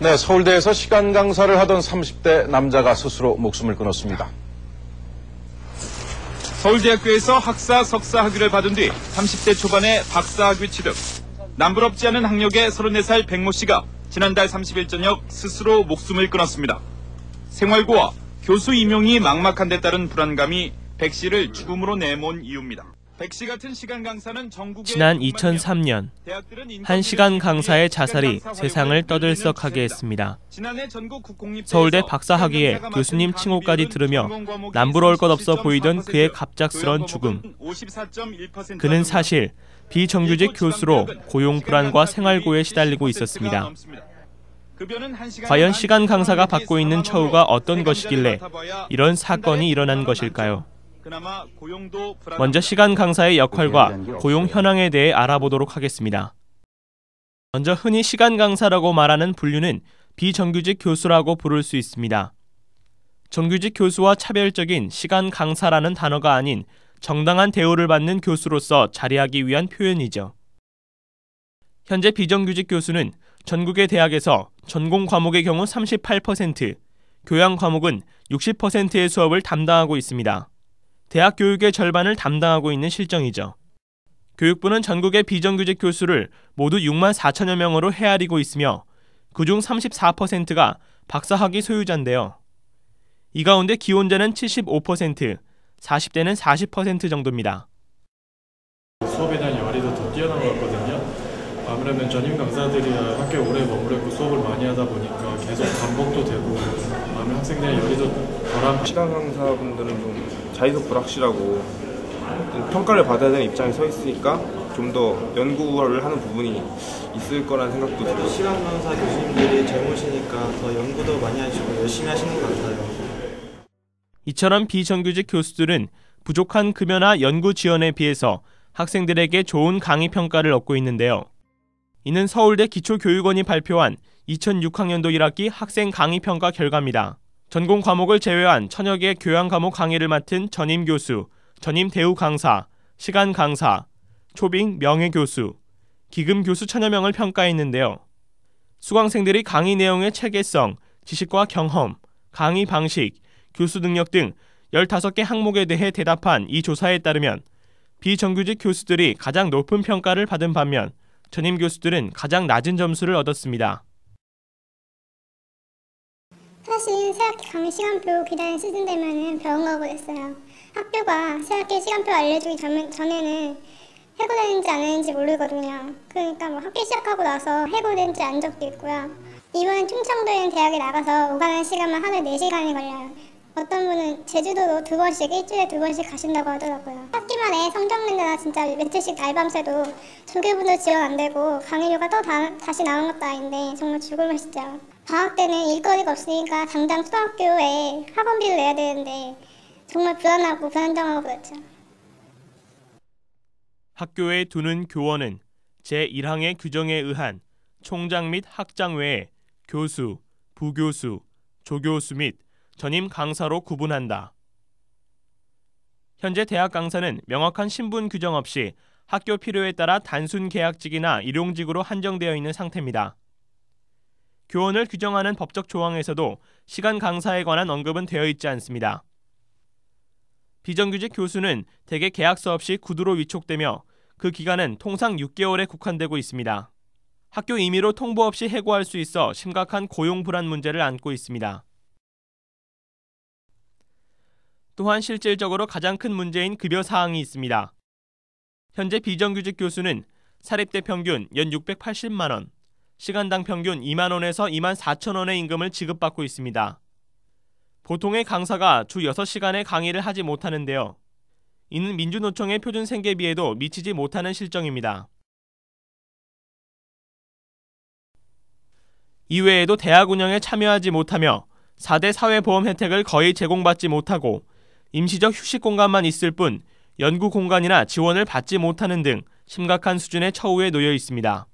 네, 서울대에서 시간 강사를 하던 30대 남자가 스스로 목숨을 끊었습니다. 서울대학교에서 학사, 석사 학위를 받은 뒤 30대 초반에 박사 학위 취득. 남부럽지 않은 학력의 34살 백모 씨가 지난달 30일 저녁 스스로 목숨을 끊었습니다. 생활고와 교수 임용이 막막한 데 따른 불안감이 백 씨를 죽음으로 내몬 이유입니다. 백 씨 같은 시간 강사는 전국에 지난 2003년 한 시간 강사의 자살이 세상을 떠들썩하게 했습니다. 서울대 박사 학위에 교수님 칭호까지 들으며 남부러울 것 없어 보이던 그의 갑작스런 죽음. 그는 사실 비정규직 교수로 고용 불안과 생활고에 시달리고 있었습니다. 과연 시간 강사가 받고 있는 처우가 어떤 것이길래 이런 사건이 일어난 것일까요? 먼저 시간 강사의 역할과 고용 현황에 대해 알아보도록 하겠습니다. 먼저 흔히 시간 강사라고 말하는 분류는 비정규직 교수라고 부를 수 있습니다. 정규직 교수와 차별적인 시간 강사라는 단어가 아닌 정당한 대우를 받는 교수로서 자리하기 위한 표현이죠. 현재 비정규직 교수는 전국의 대학에서 전공 과목의 경우 38%, 교양 과목은 60%의 수업을 담당하고 있습니다. 대학 교육의 절반을 담당하고 있는 실정이죠. 교육부는 전국의 비정규직 교수를 모두 6만 4천여 명으로 헤아리고 있으며 그중 34%가 박사학위 소유자인데요. 이 가운데 기혼자는 75%, 40대는 40% 정도입니다. 수업에 대한 열이 더 뛰어난 것 같거든요. 아무래도 전임 강사들이 학교에 오래 머무르고 수업을 많이 하다 보니까 계속 반복도 되고 아무래도 학생들의 열이 더 덜한. 시간 강사분들은 좀 자기도 불확실하고 평가를 받아야 되는 입장에 서 있으니까 좀 더 연구를 하는 부분이 있을 거라는 생각도 들어요. 시간 강사 교수님들이 젊으시니까 더 연구도 많이 하시고 열심히 하시는 것 같아요. 이처럼 비정규직 교수들은 부족한 급여나 연구 지원에 비해서 학생들에게 좋은 강의 평가를 얻고 있는데요. 이는 서울대 기초교육원이 발표한 2006학년도 1학기 학생 강의 평가 결과입니다. 전공 과목을 제외한 천여 개 교양 과목 강의를 맡은 전임 교수, 전임 대우 강사, 시간 강사, 초빙 명예교수, 기금 교수 천여 명을 평가했는데요. 수강생들이 강의 내용의 체계성, 지식과 경험, 강의 방식, 교수 능력 등 15개 항목에 대해 대답한 이 조사에 따르면 비정규직 교수들이 가장 높은 평가를 받은 반면 전임 교수들은 가장 낮은 점수를 얻었습니다. 사실 새학기 강의 시간표 기다리는 시즌 되면은 병원 가고 그랬어요. 학교가 새학기 시간표 알려주기 전에는 해고되는지 안 되는지 모르거든요. 그러니까 뭐 학기 시작하고 나서 해고된지 안 적도 있고요. 이번엔 충청도에 있는 대학에 나가서 오가는 시간만 하루에 4시간이 걸려요. 어떤 분은 제주도로 2번씩, 일주일에 2번씩 가신다고 하더라고요. 학기 말에 성적낸다나 진짜 며칠씩 날밤새도 조교분도 지원 안 되고 강의료가 또 다시 나온 것도 아닌데 정말 죽을 맛이죠. 방학 때는 일거리가 없으니까 당장 초등학교에 학원비를 내야 되는데 정말 불안하고 불안정하고 그렇죠. 학교에 두는 교원은 제1항의 규정에 의한 총장 및 학장 외에 교수, 부교수, 조교수 및 전임 강사로 구분한다. 현재 대학 강사는 명확한 신분 규정 없이 학교 필요에 따라 단순 계약직이나 일용직으로 한정되어 있는 상태입니다. 교원을 규정하는 법적 조항에서도 시간 강사에 관한 언급은 되어 있지 않습니다. 비정규직 교수는 대개 계약서 없이 구두로 위촉되며 그 기간은 통상 6개월에 국한되고 있습니다. 학교 임의로 통보 없이 해고할 수 있어 심각한 고용 불안 문제를 안고 있습니다. 또한 실질적으로 가장 큰 문제인 급여 사항이 있습니다. 현재 비정규직 교수는 사립대 평균 연 680만 원, 시간당 평균 2만 원에서 2만 4천 원의 임금을 지급받고 있습니다. 보통의 강사가 주 6시간의 강의를 하지 못하는데요. 이는 민주노총의 표준 생계비에도 미치지 못하는 실정입니다. 이외에도 대학 운영에 참여하지 못하며 4대 사회보험 혜택을 거의 제공받지 못하고 임시적 휴식 공간만 있을 뿐 연구 공간이나 지원을 받지 못하는 등 심각한 수준의 처우에 놓여 있습니다.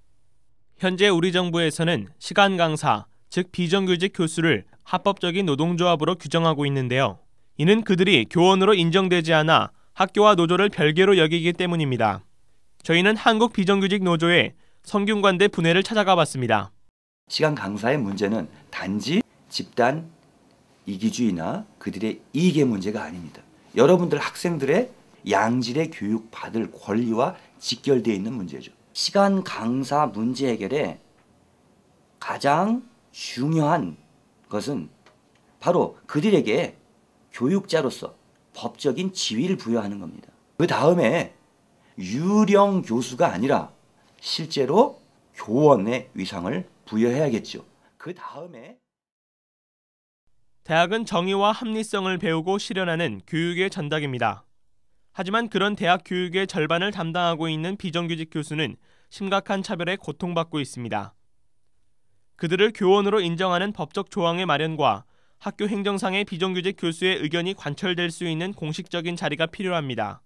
현재 우리 정부에서는 시간 강사, 즉 비정규직 교수를 합법적인 노동조합으로 규정하고 있는데요. 이는 그들이 교원으로 인정되지 않아 학교와 노조를 별개로 여기기 때문입니다. 저희는 한국 비정규직 노조의 성균관대 분회를 찾아가 봤습니다. 시간 강사의 문제는 단지 집단 이기주의나 그들의 이익의 문제가 아닙니다. 여러분들 학생들의 양질의 교육 받을 권리와 직결되어 있는 문제죠. 시간 강사 문제 해결에 가장 중요한 것은 바로 그들에게 교육자로서 법적인 지위를 부여하는 겁니다. 그 다음에 유령 교수가 아니라 실제로 교원의 위상을 부여해야겠죠. 그 다음에 대학은 정의와 합리성을 배우고 실현하는 교육의 전당입니다. 하지만 그런 대학 교육의 절반을 담당하고 있는 비정규직 교수는 심각한 차별에 고통받고 있습니다. 그들을 교원으로 인정하는 법적 조항의 마련과 학교 행정상의 비정규직 교수의 의견이 관철될 수 있는 공식적인 자리가 필요합니다.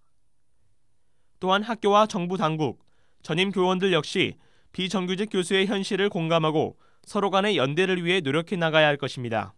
또한 학교와 정부 당국, 전임 교원들 역시 비정규직 교수의 현실을 공감하고 서로 간의 연대를 위해 노력해 나가야 할 것입니다.